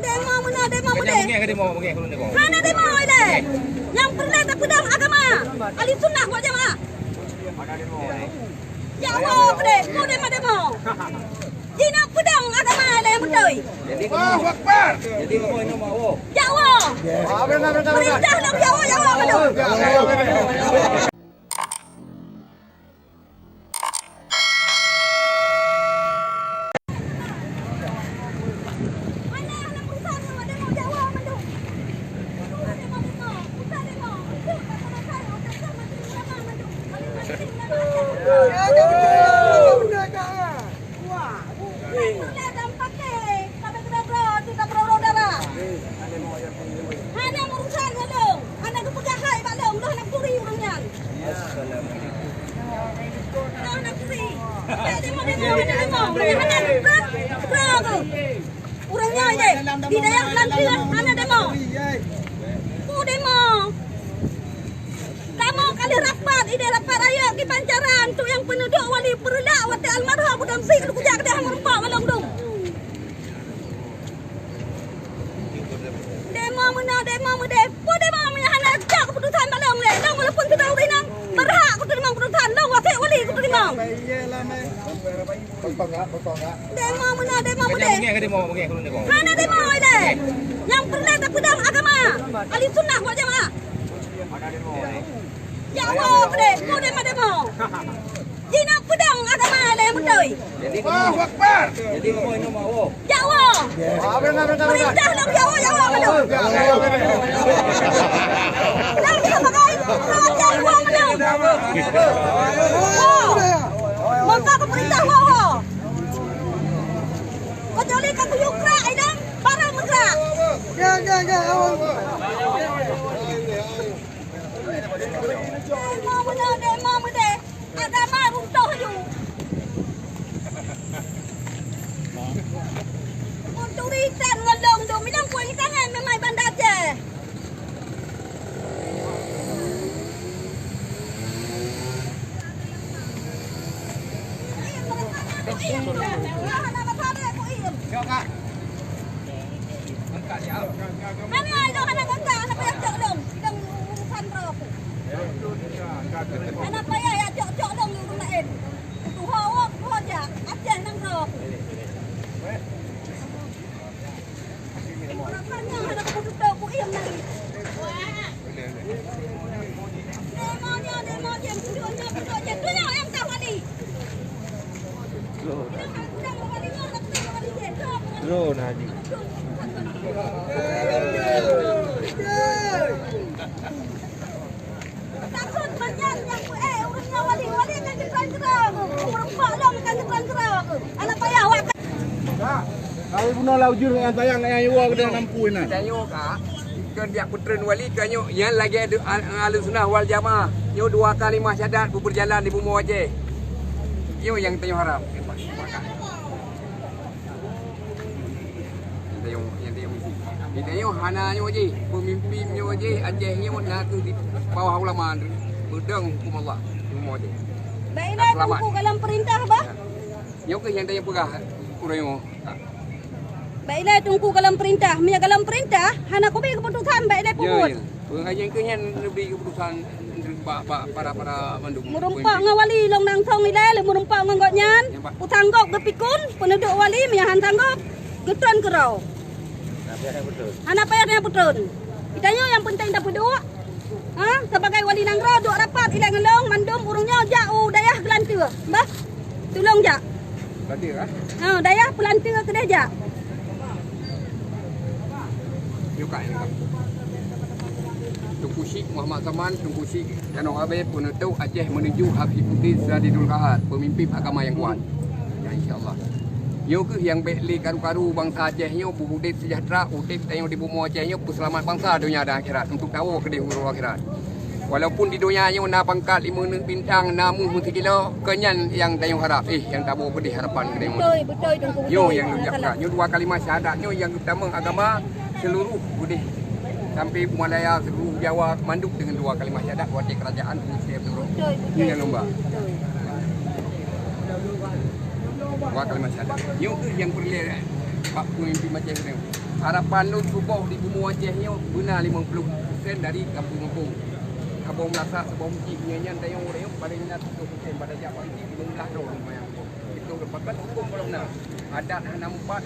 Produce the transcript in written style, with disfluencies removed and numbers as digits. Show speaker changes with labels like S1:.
S1: Demo mana demo mana? Mana demo ini? Yang pernah tak pedang agama. Ahli sunnah wal jamaah. Ya Allah, kau demo. Jina pedang agama yang betul.
S2: Allahu Akbar.
S1: Ya Allah. Perintah nak ya Allah betul. Orangnya aja di daerah Lantian mana demo? Ku demo. Kamu kali rapat, ide rapat raya di Pancaran tu yang penduduk wali perdak wati almarhum budam sik ku jak dah merempak malam dong. Demo mana demo mede. Ku demo menyahana jak keputusan malam le. Dong walaupun kita udah nang berhak ku terima keputusan dong wati wali ku terima. Demo mana demo mede. Mana demo ini? Yang pernah tak pedang agama. Ahli sunnah wal jamaah. Ya Allah, kau demo. Jina pedang agama yang betul.
S2: Allahu Akbar.
S1: Ya Allah. Perintah nak ya Allah betul. Dah kita pakai. Rakyat uang betul. Maka aku perintah Allah. Kau jolly kau yukra idang barang mesra. Demo mana agama runtuh you. Untuk riset ngelong dong, bilang kuih kangen memang bandar je. Mana ada anak kakak, anak payah cok dong, sedang urusan berapa? Anak payah ya cok dong yang lain. Tu hawak tu aja, aja nang berapa? Orangnya ada kebutuhan ku iam lagi. Demo je, penduduknya, tu yang tak wali.
S3: Drone haji.
S1: Takut banyak yang urusnya wali kan gerang-gerang. Merempak dong kan gerang-gerang. Anak payah awak.
S3: Kalau guna laujur yang sayang yang yuwa kena nampuin nah.
S2: Kanyo kak. Kan dia putren wali kanyo yang lagi ada ahli sunnah wal jamaah. Yo 2 kalimah syahadat berjalan di bumi wajah. Yo yang tanyo harap. Kita yo hana nyo je, pemimpin nyo je, Aceh nyo nak di bawah ulama berdeng hukum Allah, semua je.
S1: Baiklah tunggu dalam perintah bah.
S2: Yo ke yang tanya pegah kurang.
S1: Baiklah tunggu dalam perintah. Mia dalam perintah, hana ko bagi keputusan baiklah puput.
S2: Pengajian ke yang lebih keputusan para mandung.
S1: Merempak ngawali long nang song ile, merempak ngangotnyan. Utanggok gepikun, penduduk wali mia han tanggok. Getron kerau. Anak payahnya betul. Itanya yang penting tak berdua. Sebagai wali nangra duk rapat ilang ngelong mandum urungnya jauh dayah Kelantan. Bah. Tolong jak.
S2: Kelantan
S1: ah? Dayah Kelantan kedai jak.
S2: Yuk kak. Tunku Syekh Muhammad Saman, Tunku Syekh Danong Habib penutup Aceh menuju Hafizuddin Zadidul Kahar, pemimpin agama yang kuat. Ya insya-Allah. Yo ke yang beli karu-karu bangsa Aceh nyo budip sejahtera, udip tayong di bumi Aceh nyo selamat bangsa dunia dan akhirat untuk tahu ke di huru akhirat. Walaupun di dunia nyo na pangkat 5 bintang namun mesti kilo kenyan yang tayong harap yang tak boleh pedih harapan ke demo.
S1: Betul tunggu.
S2: Yo yang ucapkan yo 2 kalimah syahadat nyo yang utama agama seluruh budih sampai Malaya seluruh Jawa manduk dengan 2 kalimah syahadat wakil kerajaan Malaysia seluruh. Ini yang lomba. Dua kalimat syahadat. Yo ke yang perlu Pak pemimpin Aceh ni. Harapan lu subuh di Bumi Aceh ni benar 50% dari kampung-kampung. Kampung Melasa, kampung Cik, nyanyian tayong orang pada minat 100% pada jawab politik belum dah dong mayang. Itu lepas hukum belum nak. Adat nampak